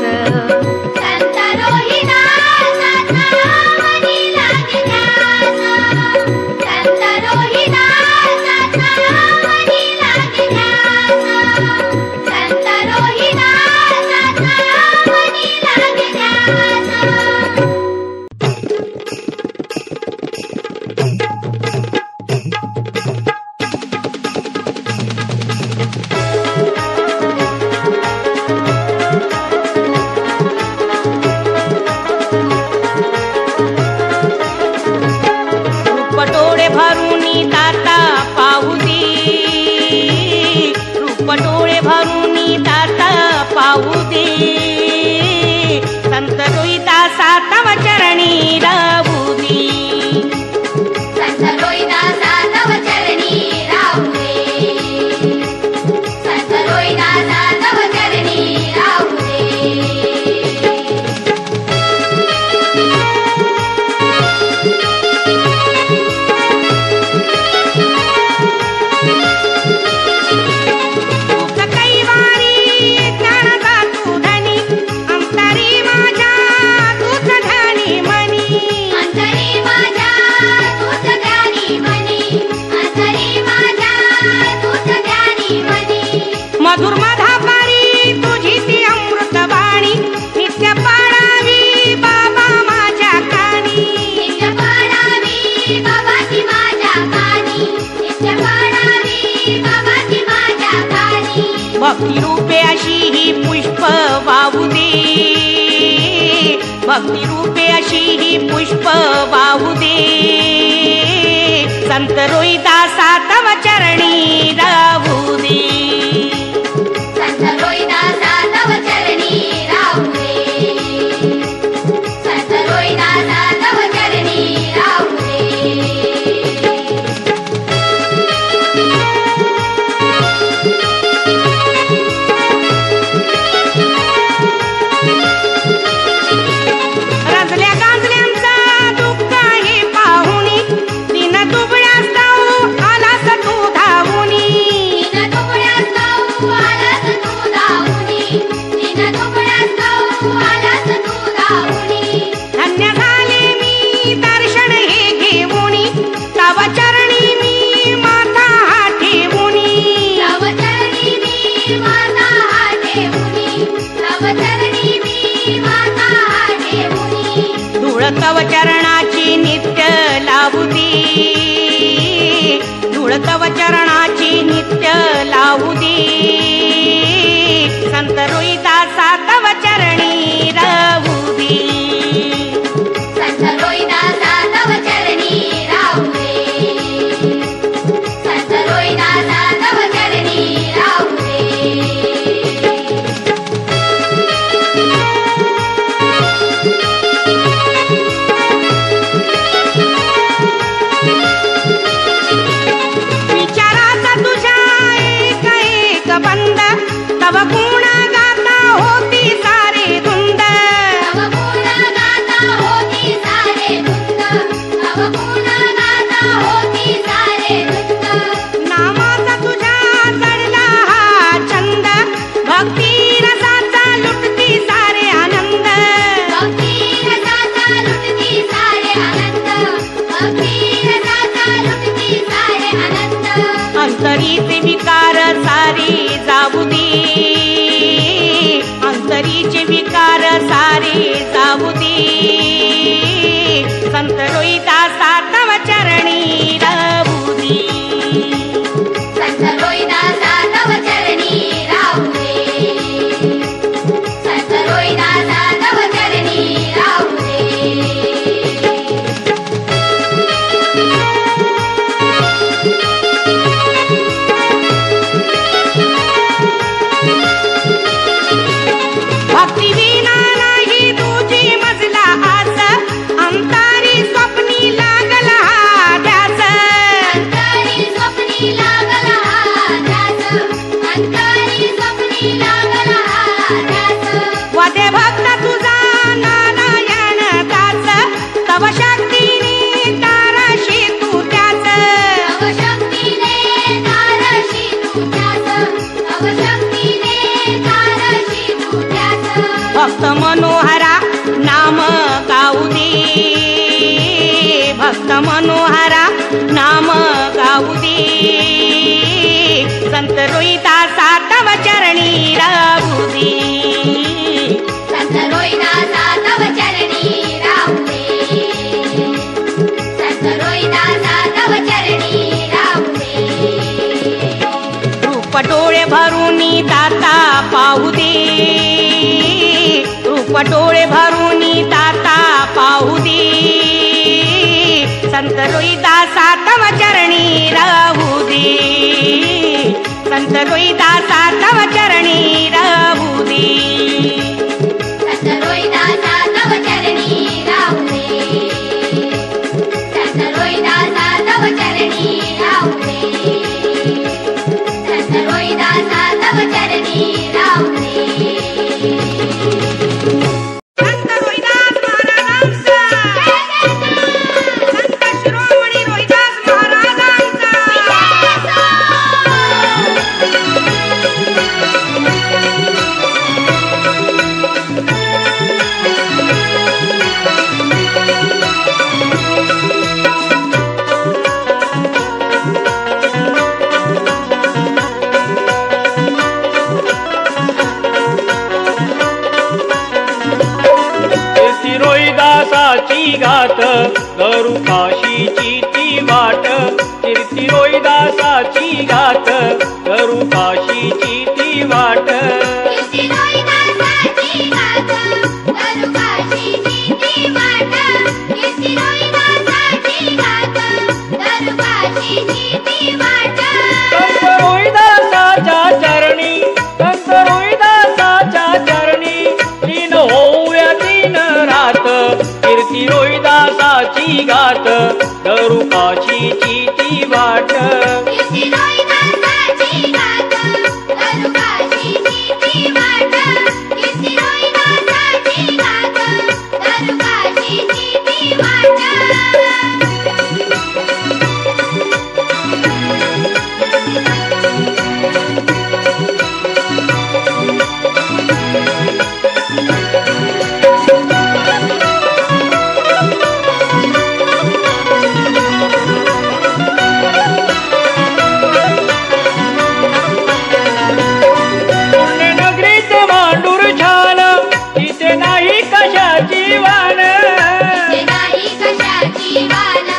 संत रोहिदासाचा मनी लागे ध्यास, संत रोहिदासाचा मनी लागे ध्यास, संत रोहिदासाचा मनी लागे ध्यास. भक्ती रूपे अशी ही पुष्प वाहू दे, भक्ती रूपे अशी ही पुष्प वाहू दे, संत रोहिदासा तव चरणी राहू दे, संत रोहिदासा तव चरणी राहू दे, संत रोहिदासा तव चरणी राहू दे. तव चरणाची नित्य लावू दे, धूळ तव चरणाची नित्य लावू दे, संत रोहिदासा तव चरणी राहू दे, संत रोहिदासा तव चरणी राहू दे, संत रोहिदासा तव चरणी राहू दे. तव गुण गाता होती सारे धुंद, तव गुण गाता होती सारे धुंद, तव गुण गाता होती सारे धुंद. नामाचा तुझा चढला हा छंद, भक्ती रसाचा लुटती सारे आनंद, भक्ती रसाचा लुटती सारे आनंद, भक्ती रसाचा लुटती सारे आनंद. अंतरीचे विकार सारे जाऊ दे, अंतरीचे विकार सारे जाऊ दे, संत रोहिदासा तव चरणी राहू दे, संत रोहिदासा तव चरणी राहू दे, संत रोहिदासा तव चरणी राहू दे. भक्ती विना नाही तुझी मजला आस, अंतरी स्वप्नी लागला हा ध्यास, अंतरी स्वप्नी लागला हा ध्यास, अंतरी स्वप्नी लागला हा ध्यास. वदे भक्त तुझा नारायण दास, तव शक्तीने तारशी तू त्यास, तव शक्तीने तारशी तू त्यास, तव शक्तीने तारशी तू त्यास. भक्त मनोहरा नाम गाऊ दे, भक्त मनोहरा नाम गाऊ दे, संत रोहिदासा तव चरणी राहू दे, संत रोहिदासा तव चरणी राहू दे, संत रोहिदासा तव चरणी राहू दे. रूप डोळे भरूनी दाता पाहू दे, रूप डोळे भरूनी दाता पाहू दे, संत रोहिदासा तव चरणी राहू दे, संत रोहिदासा तव चरणी राहू दे, संत रोहिदासा तव चरणी राहू दे, संत रोहिदासा तव चरणी राहू दे, संत रोहिदासा तव चरणी राहू दे. रोहिदासाची गात करू काशीची ती वाट कीर्ती रोहिदासाची गात करू काशीची ती वाट कीर्ती रोहिदासाची गात करू काशीची ती वाट संत रोहिदासाच्या चरणी संत रोहिदासाच्या चरणी लीन होऊया दिन रात कीर्ती रोहिदासाची गात करू काशीची ती वाट कीर्ती रोहिदासाची गात करू काशीची ती वाट कीर्ती रोहिदासाची गात करू काशीची ती वाट पुण्यनगरीत मांडूर छान तिथे नाही कशाची वान इथे नाही कशाची वान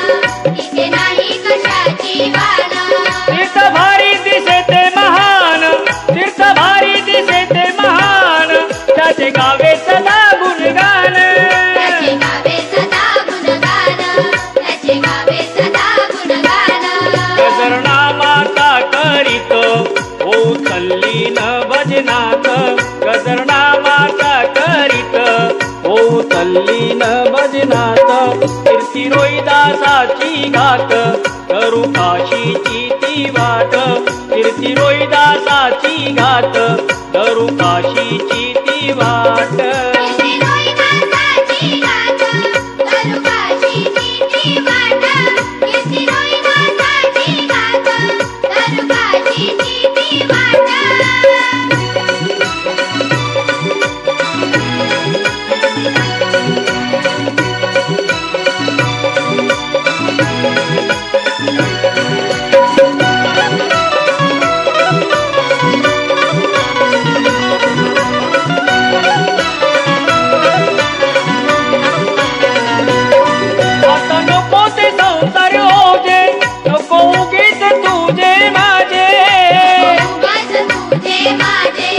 इथे नाही कशाची वान तीर्थ भारी दिसे ते महान तीर्थ भारी दिसे ते महान त्याचे गावे सदा गुणगान त्याचे गावे सदा गुणगान त्याचे गावे सदा गुणगान गजरनामाचा करीत हो तल्लीन भजनात गजरनामाचा करीत हो तल्लीन भजनात कीर्ती रोहिदासाची गात करू काशीची ती वाट कीर्ती रोहिदासाची गात करू काशीची ती वाट कीर्ती रोहिदासाची गात करू काशीची ती वाट कीर्ती रोहिदासाची गात करू काशीची ती वाट आता नको ते संसार होजे नको उगीच तुझे माझे उगाच तुझे माझे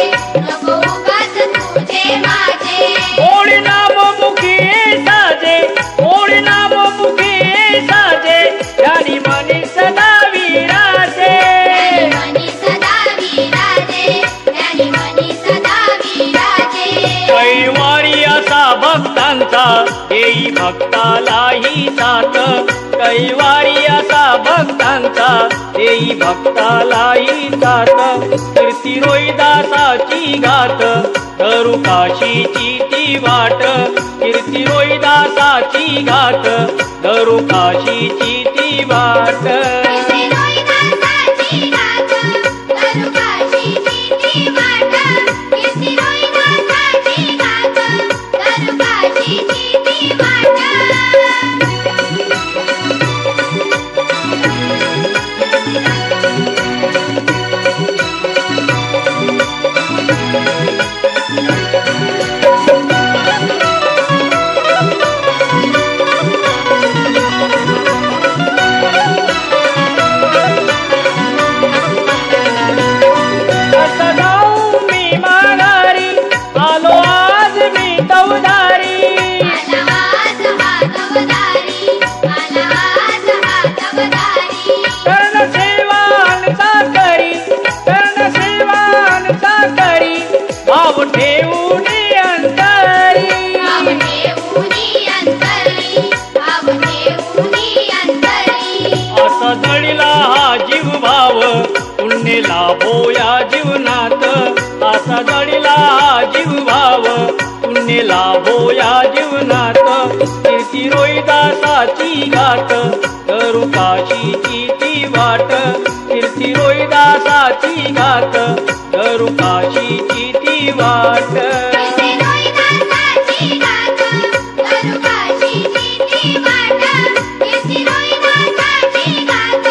नको उगाच तुझे माझे ओळी नाम मुखी साजे ओळी नाम मुखी साजे यानी मनी सदा विराजे मनी सदा विराजे त्यानी मनी सदा विराजे कैवारी असा भक्तांचा येई भक्तालाही साथ कैवारी असा भक्तांचा येई भक्तालाही साथ कीर्ती रोहिदासाची गात करू काशीची ती वाट कीर्ती रोहिदासाची गात करू काशीची ती वाट कीर्ती रोहिदासाची गात करू काशीची ती वाट कीर्ती रोहिदासाची गात करू काशीची ती वाट असं जाऊन मी माघारी आलो आज मी तवदारी आला आज हातवदारी आला आज हातवदारी कर्ण सेवान साकरी भाव ठेवून अंतरी भाव ठेवूनी अंतरी भाव ठेवूनी अंतरी असा जळीला हा जीव भाव पुण्य लाभो या जीवनात असा जळीला हा जीव भाव पुण्य लाभो या जीवनात कीर्ती रोहिदासाची गात करू काशीची ती वाट कीर्ती रोहिदासाची गात करू काशीची ती वाट कीर्ती रोहिदासाची गात करू काशीची ती वाट कीर्ती रोहिदासाची गात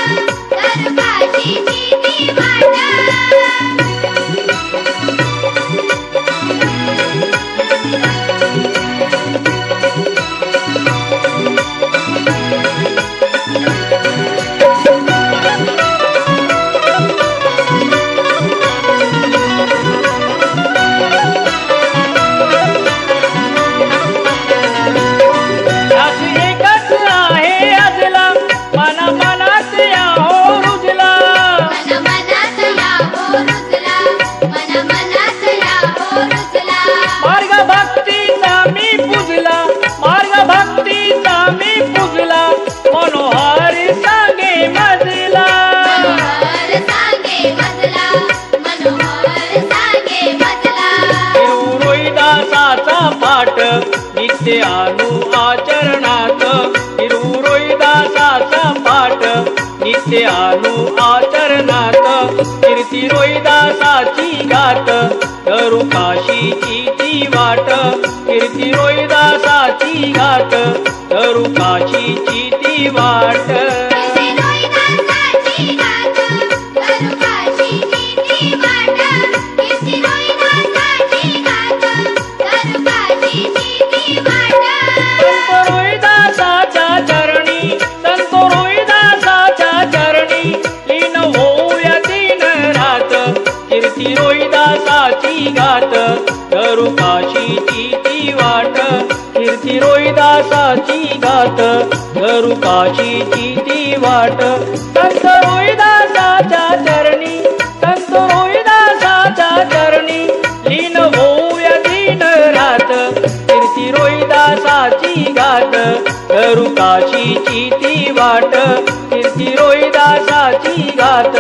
करू काशीची ती वाट नित्य आणू आचरणात फिरू रोहिदासाचा पाठ नित्य आणू आचरणात कीर्ती रोहिदासाची गाठ धरू काशीची ती वाट कीर्ती रोहिदासाची गाठ धरू काशीची ती वाट कीर्ती रोहिदासाची गाठ धरू काशीची ती वाट कीर्ती रोहिदासाची गाठ धरू काशीची ती वाट संत रोहिदासाच्या चरणी संत रोहिदासाच्या चरणी लीन होऊया दिन रात कीर्ती रोहिदासाची गाठ धरू काशीची ती वाट कीर्ती रोहिदासाची गाठ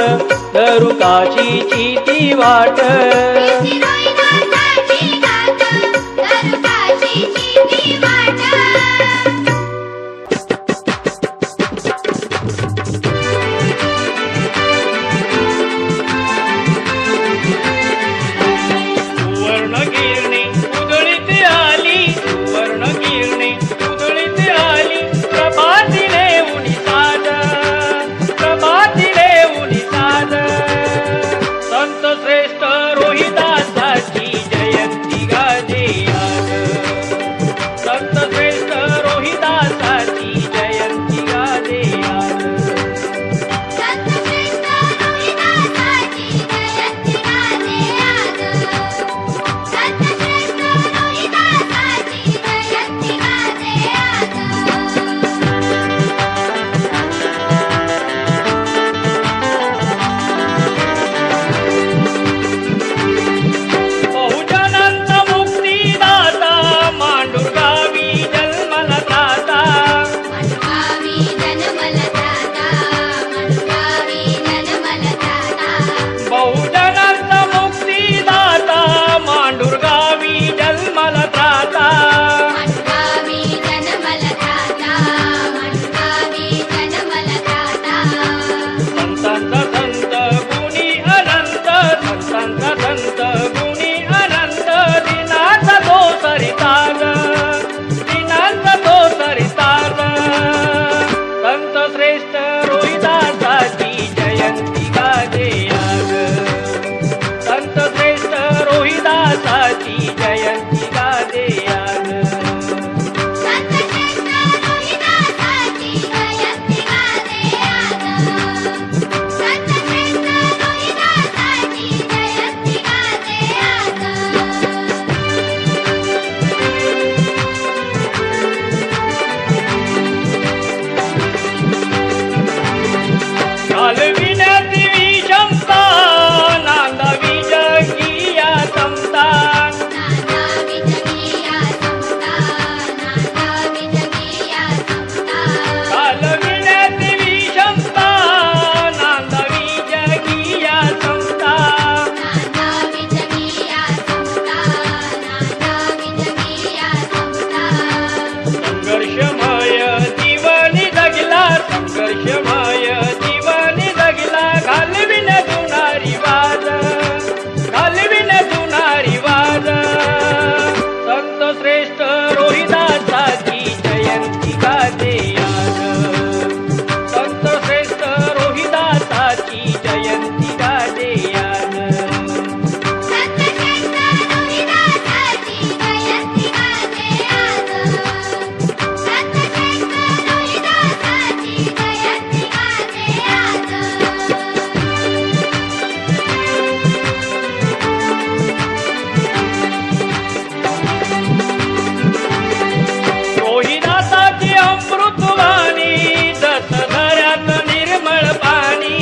धरू काशीची ती वाट सुवर्णगिरणी उधळीत आली सुवर्णगिरणी उधळीत आली प्रभातीने उनी साज प्रभातीने उनी साज संत श्रेष्ठ रोहिदासाची जयंती गाजे आज संत श्रेष्ठ रोहिदासाची जयंती गाजे आज बहुजनांचा मुक्तीदाता मांडुरगावी जन्मला दाता बहुजनांचा मुक्तीदाता मांडुरगावी जन्मला दाता संतांचा संत गुणी अनंत संतांचा संत गुणी अनंत दिनाचा तो सरिताज दिनाचा तो सरिताज संत श्रेष्ठ रोहिदासाची जयंती गाजे आज संत श्रेष्ठ रोहिदासाची जयंती गाजे आज घालविण्याची विषमता नांदावी जगिया समता घालविण्याची विषमता नांदावी जगिया समता संघर्षमय जीवनी जगला संघर्षमय जीवनी जगला घालविन जुनारी वाज घालविन जुनारी वाज संत श्रेष्ठ रोहिदासाची जयंती गाजे आज संत श्रेष्ठ रोहिदासाची जयंती गाजे आज रोहिदासाची अमृतवाणी जस झऱ्यात निर्मळ पाणी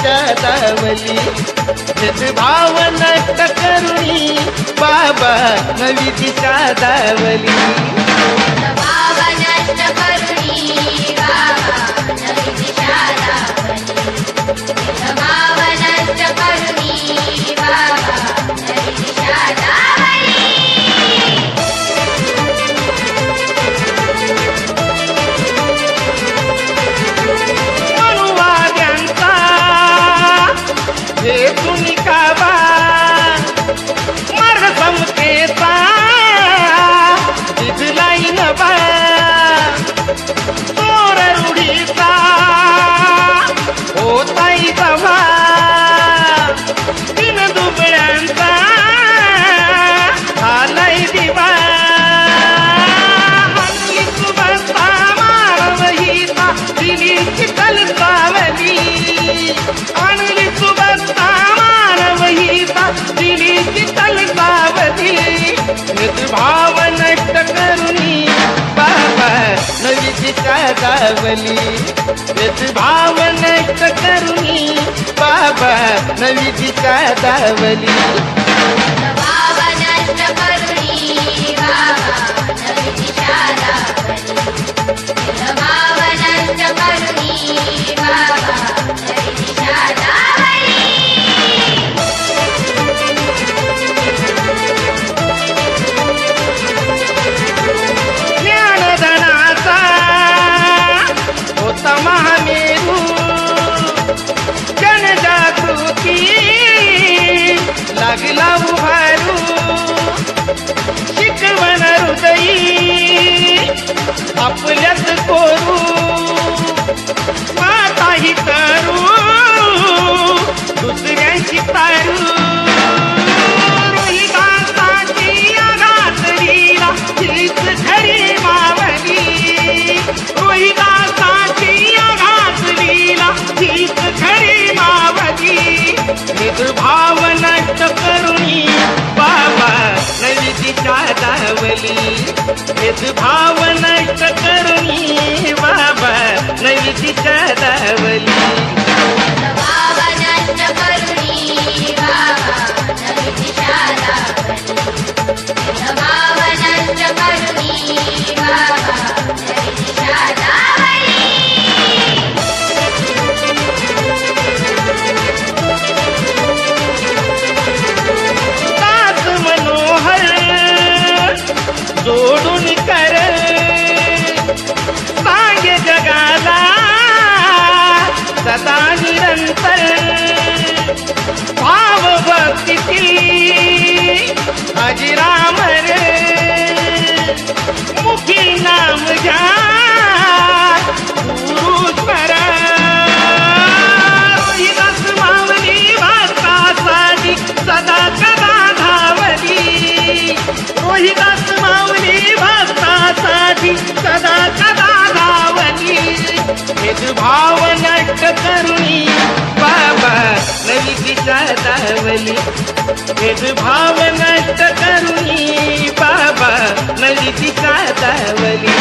शब्दावली भेदभाव नष्ट करुणी बाबा नवी दिशा दावली भाव नष्ट करुणी बाबा नवी दिशा दावली भाव नष्ट करुणी बाबा नवी दिशा दावली मनुवाद्यांचा हेतून काबा मार्ग समतेचा दिसलाई नवा चोर रूढीचा होताई जवा तीन दुबळ्यांचा झालाय दिवा हल्ली सुबसा मानवहिता दिली चितल सावली आणली सुबसा मानवहिता दिली चितल सावली भेदभाव नष्ट करुणी बाबा नवी दिशा दावली भेदभाव नष्ट करुणी बाबा नवी दिशा दावली भाव नष्ट करुणी बाबा नवी दिशा दावली भाव नष्ट करुणी बाबा नवी दिशा दावली ज्ञानधनाचा होता महामेरू जनजागृती लागला उभारू शिकवण हृदयी आपल्याच कोरू माताही तरू दुसऱ्यांची तारू रोहिदासाची आघात लीला हीच खरी मावली रोहिदासाची आघात लीला हीच खरी मावली भेदभाव नष्ट करुणी बाबा नवी दिशा दावली भेदभाव नष्ट करुणी बाबा नवी दिशा दावली भाव नष्ट करुणी बाबा नवी दिशा दावली भाव नष्ट करुणी बाबा नवी दिशा दावली दास मनोहर जोडून कर सांगे जगाला सदा निरंतर भाव भक्तीची अजिरामर मुखी नाम घ्या गुरु स्मरा रोहिदास मावली भक्तासाठी सदा कदा धावली रोहिदास मावली भक्तासाठी सदा कदा धावली भेदभाव नष्ट करुणी बाबा नवी दिशा दावली भेदभाव नष्ट करुणी बाबा नवी दिशा दावली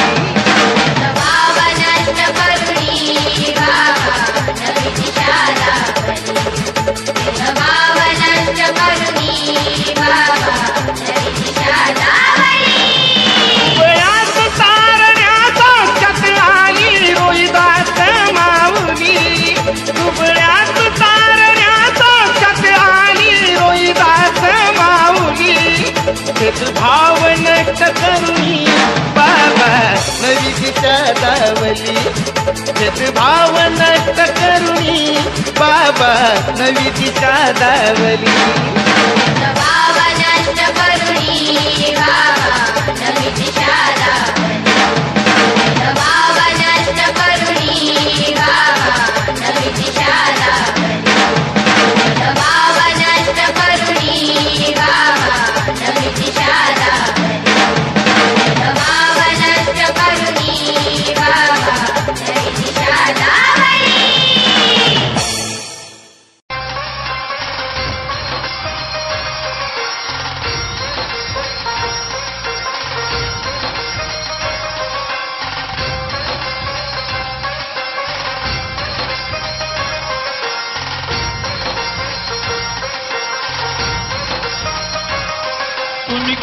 भाव नष्ट करुणी बाबा नवी दिशा दावली भाव नष्ट करुणी बाबा नवी दिशा दावली वयात तारण्याचा चक्र आली रोहिदास माऊली दुबळ्यात तारण्याचा चक्र आली रोहिदास माऊली भेदभाव नष्ट करुणी बाबा नवी दिशा दावली भेदभाव नष्ट करुणी बाबा नवी दिशा दावली भाव नष्ट करुणी बाबा नवी दिशा दावली भाव नष्ट करुणी बाबा नवी दिशा दावली भाव नष्ट करुणी बाबा नवी दिशा दावली भाव नष्ट करुणी बाबा नवी दिशा दावली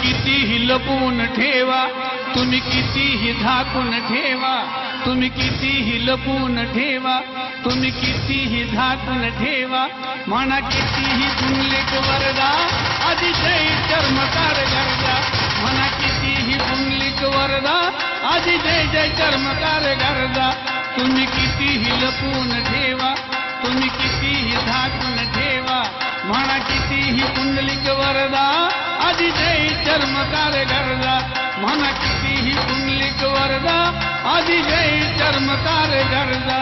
कितीही लपून ठेवा, तुम्ही कितीही झाकून ठेवा, तुम्ही कितीही लपून ठेवा, तुम्ही कितीही झाकून ठेवा, म्हणा कितीही पुंडलिक वरदा, अतिशय चर्मकार गरजा, म्हणा कितीही पुंडलिक वरदा, अतिशय जय चर्मकार गरजा. तुम्ही कितीही लपून ठेवा, तुम्ही कितीही झाकून ठेवा, म्हणा कितीही पुंडलिक वरदा, अतिशय चर्मकार गरजा, म्हणा कितीही पुंडलिक वरदा, अतिशय चर्मकार गरजा.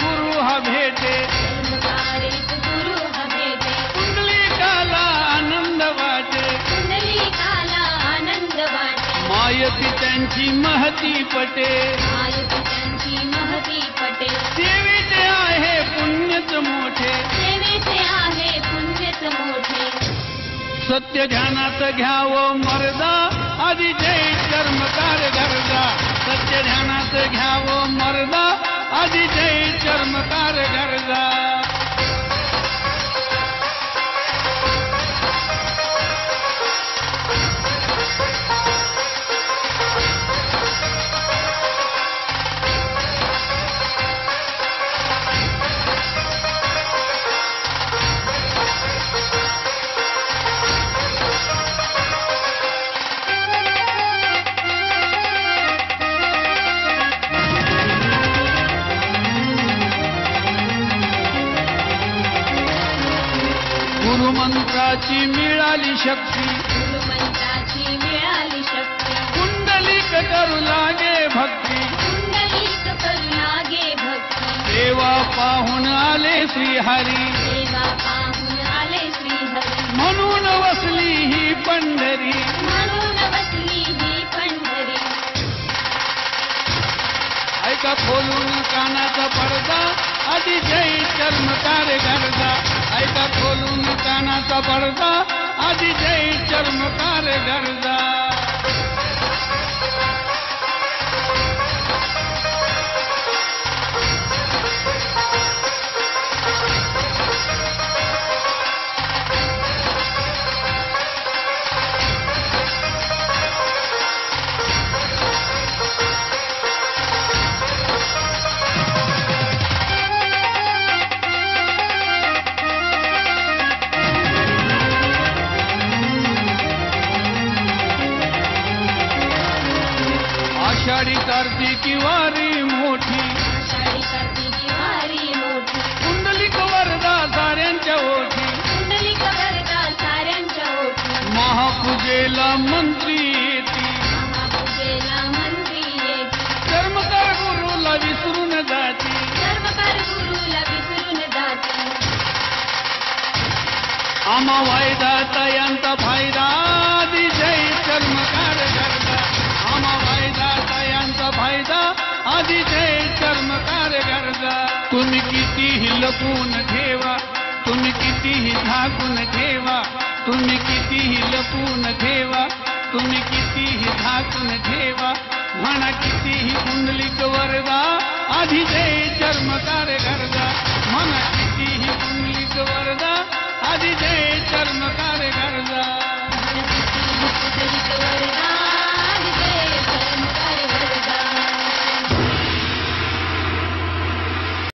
गुरु हा भेटे, पुंडलिकाला आनंद वाटे, मायती त्यांची महती पटे, सेवेचे आहे पुण्यच मोठे, सत्य ध्यानात घ्यावं मर्दा, अतिशय चर्मकार गरजा, सत्य ध्यानात घ्यावं मर्दा, अतिशय चर्मकार गरजा. गुरुमंत्राची मिळाली शक्ती, कुंडलिक करू लागे भक्ती, देवा पाहून आले श्रीहरी, म्हणून वसली ही पंढरी, ऐका खोलून कानाचा पडदा, अतिशय चर्मकार गरजा, ऐका खोलून कानाचा पडदा, अतिशय चर्मकार गरजा. आषाढी कार्तिकी वारी मोठी, कुंडलिक वरदा साऱ्यांच्या ओठी, महापूजेला मंत्री येती, चर्मकार गुरुला विसरून जाती, आम्हा वायदा तयांचा फायदा, अतिशय चर्मकार गरजा, आम्हा वायदा तयांचा फायदा, अतिशय चर्मकार गरजा. तुम्ही कितीही लपून ठेवा, तुम्ही कितीही झाकून ठेवा, तुम्ही कितीही लपून ठेवा, तुम्ही कितीही झाकून ठेवा, म्हणा कितीही पुंडलिक वरदा, अतिशय चर्मकार गरजा, म्हणा